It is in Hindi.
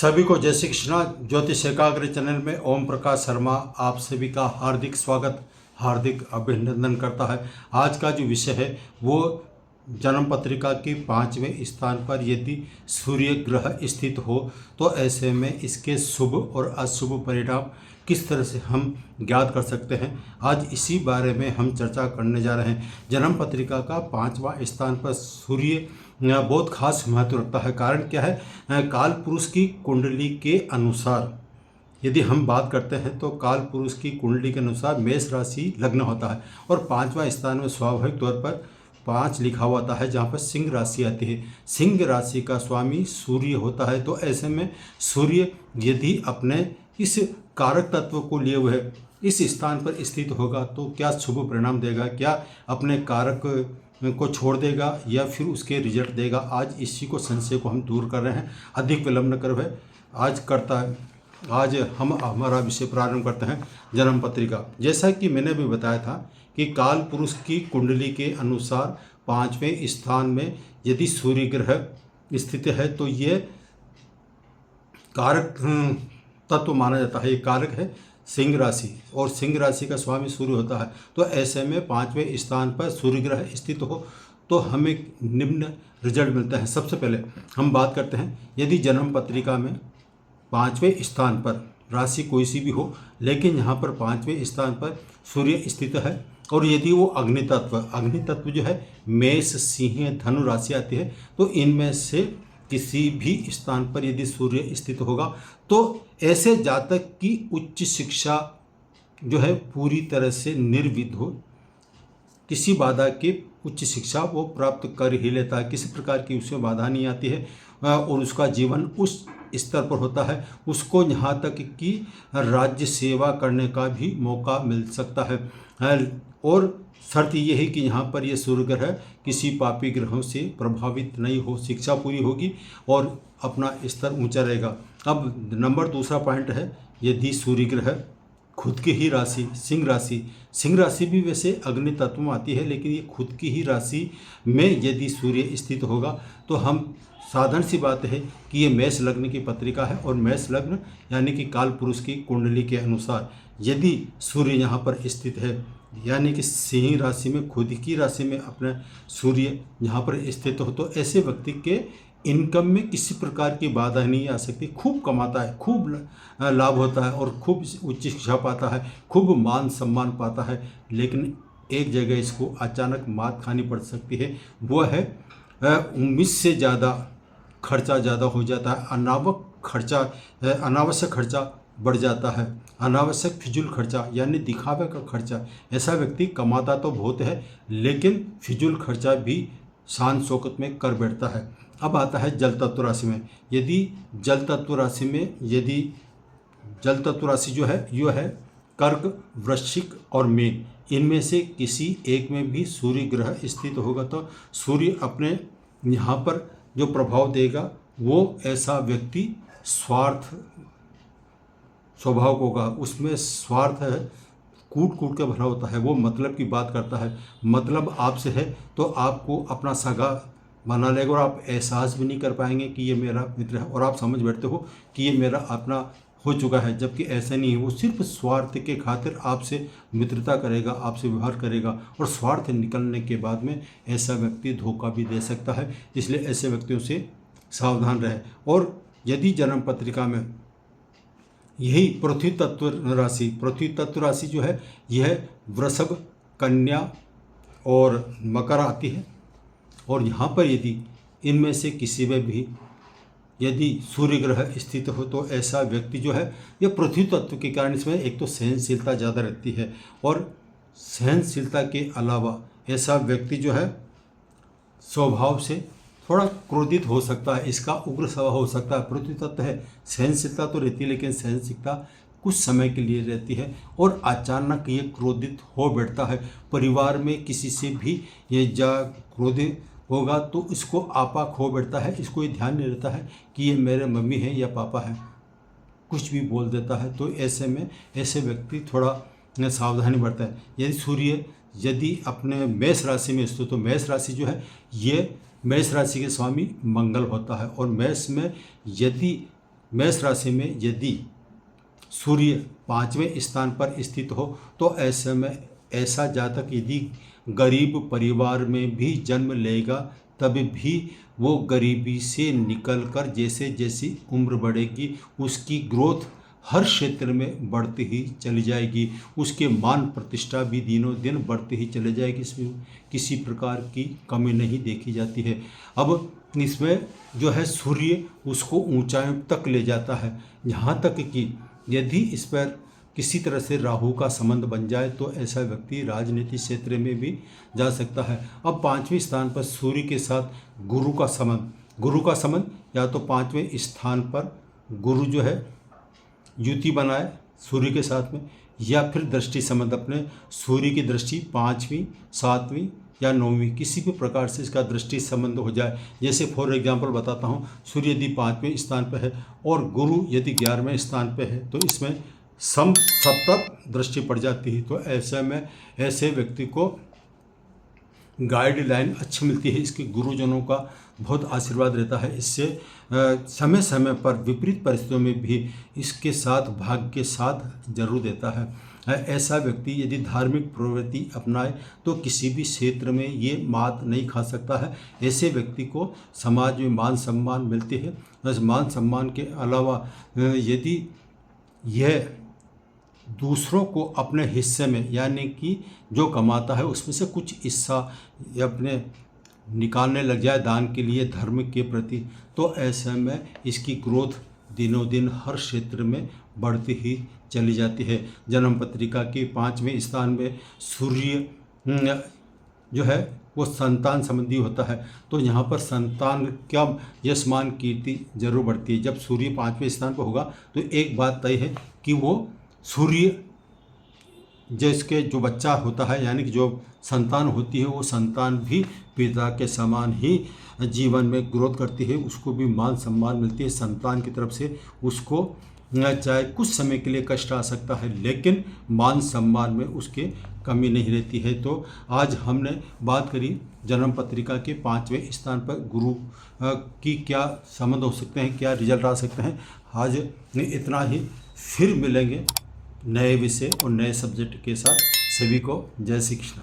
सभी को जय श्री कृष्णा। ज्योतिष एकाग्र चैनल में ओम प्रकाश शर्मा आप सभी का हार्दिक स्वागत, हार्दिक अभिनंदन करता है। आज का जो विषय है वो जन्म पत्रिका के 5वें स्थान पर यदि सूर्य ग्रह स्थित हो तो ऐसे में इसके शुभ और अशुभ परिणाम किस तरह से हम ज्ञात कर सकते हैं, आज इसी बारे में हम चर्चा करने जा रहे हैं। जन्म पत्रिका का 5वां स्थान पर सूर्य बहुत खास महत्व रखता है। कारण क्या है? काल पुरुष की कुंडली के अनुसार यदि हम बात करते हैं तो काल पुरुष की कुंडली के अनुसार मेष राशि लग्न होता है और 5वां स्थान में स्वाभाविक तौर पर 5 लिखा हुआ आता है, जहाँ पर सिंह राशि आती है। सिंह राशि का स्वामी सूर्य होता है। तो ऐसे में सूर्य यदि अपने इस कारक तत्व को लिए हुए इस स्थान पर स्थित होगा तो क्या शुभ परिणाम देगा, क्या अपने कारक को छोड़ देगा या फिर उसके रिजल्ट देगा, आज इसी को संशय को हम दूर कर रहे हैं। अधिक विलंब न कर आज हम हमारा विषय प्रारंभ करते हैं। जन्म पत्रिका, जैसा कि मैंने भी बताया था कि काल पुरुष की कुंडली के अनुसार 5वें स्थान में यदि सूर्य ग्रह स्थित है तो ये कारक तत्व माना जाता है। ये कारक है सिंह राशि और सिंह राशि का स्वामी सूर्य होता है। तो ऐसे में 5वें स्थान पर सूर्य ग्रह स्थित हो तो हमें निम्न रिजल्ट मिलता है। सबसे पहले हम बात करते हैं, यदि जन्म पत्रिका में 5वें स्थान पर राशि कोई सी भी हो, लेकिन यहाँ पर 5वें स्थान पर सूर्य स्थित है और यदि वो अग्नि तत्व जो है मेष सिंह धनु राशि आती है, तो इनमें से किसी भी स्थान पर यदि सूर्य स्थित होगा तो ऐसे जातक की उच्च शिक्षा जो है पूरी तरह से निर्विघ्न हो, किसी बाधा के उच्च शिक्षा वो प्राप्त कर ही लेता है, किसी प्रकार की उसमें बाधा नहीं आती है और उसका जीवन उस स्तर पर होता है। उसको यहाँ तक कि राज्य सेवा करने का भी मौका मिल सकता है और शर्त यह है कि यहाँ पर ये सूर्य ग्रह किसी पापी ग्रहों से प्रभावित नहीं हो, शिक्षा पूरी होगी और अपना स्तर ऊंचा रहेगा। अब नंबर दूसरा पॉइंट है, यदि सूर्य ग्रह खुद की ही राशि सिंह राशि भी वैसे अग्नि तत्व में आती है, लेकिन ये खुद की ही राशि में यदि सूर्य स्थित होगा तो हम साधारण सी बात है कि ये मेष लग्न की पत्रिका है और मेष लग्न यानी कि काल पुरुष की कुंडली के अनुसार यदि सूर्य यहाँ पर स्थित है, यानी कि सिंह राशि में खुद की राशि में अपना सूर्य यहाँ पर स्थित हो, तो ऐसे व्यक्ति के इनकम में किसी प्रकार की बाधा नहीं आ सकती। खूब कमाता है, खूब लाभ होता है और खूब उच्च शिक्षा पाता है, खूब मान सम्मान पाता है, लेकिन एक जगह इसको अचानक मात खानी पड़ सकती है। वो है उम्मीद से ज़्यादा खर्चा ज़्यादा हो जाता है, अनावश्यक खर्चा बढ़ जाता है, अनावश्यक फिजूल खर्चा यानी दिखावे का खर्चा। ऐसा व्यक्ति कमाता तो बहुत है लेकिन फिजूल खर्चा भी शान शौकत में कर बैठता है। अब आता है जल तत्व राशि में। यदि जल तत्व राशि जो है यो है कर्क, वृश्चिक और मीन, इनमें से किसी एक में भी सूर्य ग्रह स्थित होगा तो सूर्य अपने यहाँ पर जो प्रभाव देगा वो ऐसा व्यक्ति स्वार्थ स्वभाव को होगा, उसमें स्वार्थ है, कूट के भरा होता है, वो मतलब की बात करता है। मतलब आपसे है तो आपको अपना सगा बना लेगा और आप एहसास भी नहीं कर पाएंगे कि ये मेरा मित्र है और आप समझ बैठते हो कि ये मेरा अपना हो चुका है, जबकि ऐसा नहीं है। वो सिर्फ स्वार्थ के खातिर आपसे मित्रता करेगा, आपसे व्यवहार करेगा और स्वार्थ निकलने के बाद में ऐसा व्यक्ति धोखा भी दे सकता है। इसलिए ऐसे व्यक्तियों से सावधान रहे। और यदि जन्म पत्रिका में यही पृथ्वी तत्व राशि जो है यह वृषभ, कन्या और मकर आती है और यहाँ पर यदि इनमें से किसी में भी यदि सूर्य ग्रह स्थित हो तो ऐसा व्यक्ति जो है यह पृथ्वी तत्व के कारण इसमें एक तो सहनशीलता ज़्यादा रहती है और सहनशीलता के अलावा ऐसा व्यक्ति जो है स्वभाव से थोड़ा क्रोधित हो सकता है, इसका उग्र स्वभाव हो सकता है। पृथ्वी तत्व है, सहनशीलता तो रहती है लेकिन सहनशीलता कुछ समय के लिए रहती है और अचानक ये क्रोधित हो बैठता है। परिवार में किसी से भी ये क्रोधित होगा तो इसको आपा खो बैठता है, इसको ये ध्यान नहीं रहता है कि ये मेरे मम्मी है या पापा है, कुछ भी बोल देता है। तो ऐसे में ऐसे व्यक्ति थोड़ा सावधानी बरता है। यदि सूर्य यदि अपने मेष राशि में स्थित तो मेष राशि जो है ये मेष राशि के स्वामी मंगल होता है और मेष में यदि मेष राशि में यदि सूर्य 5वें स्थान पर स्थित हो तो ऐसे में ऐसा जातक यदि गरीब परिवार में भी जन्म लेगा तब भी वो गरीबी से निकलकर जैसे जैसी उम्र बढ़ेगी उसकी ग्रोथ हर क्षेत्र में बढ़ती ही चली जाएगी। उसके मान प्रतिष्ठा भी दिनों दिन बढ़ती ही चली जाएगी। इसमें किसी प्रकार की कमी नहीं देखी जाती है। अब इसमें जो है सूर्य उसको ऊंचाइयों तक ले जाता है, यहाँ तक कि यदि इस पर किसी तरह से राहु का संबंध बन जाए तो ऐसा व्यक्ति राजनीतिक क्षेत्र में भी जा सकता है। अब 5वें स्थान पर सूर्य के साथ गुरु का संबंध या तो 5वें स्थान पर गुरु जो है युति बनाए सूर्य के साथ में, या फिर दृष्टि संबंध अपने सूर्य की दृष्टि 5वीं 7वीं या 9वीं किसी भी प्रकार से इसका दृष्टि संबंध हो जाए। जैसे फॉर एग्जांपल बताता हूँ, सूर्य यदि 5वें स्थान पर है और गुरु यदि 11वें स्थान पर है तो इसमें सप्तक दृष्टि पड़ जाती है। तो ऐसे में ऐसे व्यक्ति को गाइडलाइन अच्छी मिलती है, इसके गुरुजनों का बहुत आशीर्वाद रहता है। इससे समय समय पर विपरीत परिस्थितियों में भी इसके साथ भाग्य के साथ जरूर देता है। ऐसा व्यक्ति यदि धार्मिक प्रवृत्ति अपनाए तो किसी भी क्षेत्र में ये मात नहीं खा सकता है। ऐसे व्यक्ति को समाज में मान सम्मान मिलते हैं। बस मान सम्मान के अलावा यदि यह दूसरों को अपने हिस्से में यानी कि जो कमाता है उसमें से कुछ हिस्सा अपने निकालने लग जाए दान के लिए धर्म के प्रति, तो ऐसे में इसकी ग्रोथ दिनों दिन हर क्षेत्र में बढ़ती ही चली जाती है। जन्म पत्रिका के 5वें स्थान में सूर्य जो है वो संतान संबंधी होता है, तो यहाँ पर संतान का यश मान कीर्ति जरूर बढ़ती है। जब सूर्य 5वें स्थान पर होगा तो एक बात तय है कि वो सूर्य जिसके जो बच्चा होता है यानी कि जो संतान होती है वो संतान भी पिता के समान ही जीवन में ग्रोथ करती है, उसको भी मान सम्मान मिलती है संतान की तरफ से। उसको चाहे कुछ समय के लिए कष्ट आ सकता है लेकिन मान सम्मान में उसके कमी नहीं रहती है। तो आज हमने बात करी जन्म पत्रिका के 5वें स्थान पर गुरु की क्या संबंध हो सकते हैं, क्या रिजल्ट आ सकते हैं। आज इतना ही, फिर मिलेंगे नए विषय और नए सब्जेक्ट के साथ। सभी को जय श्री कृष्ण।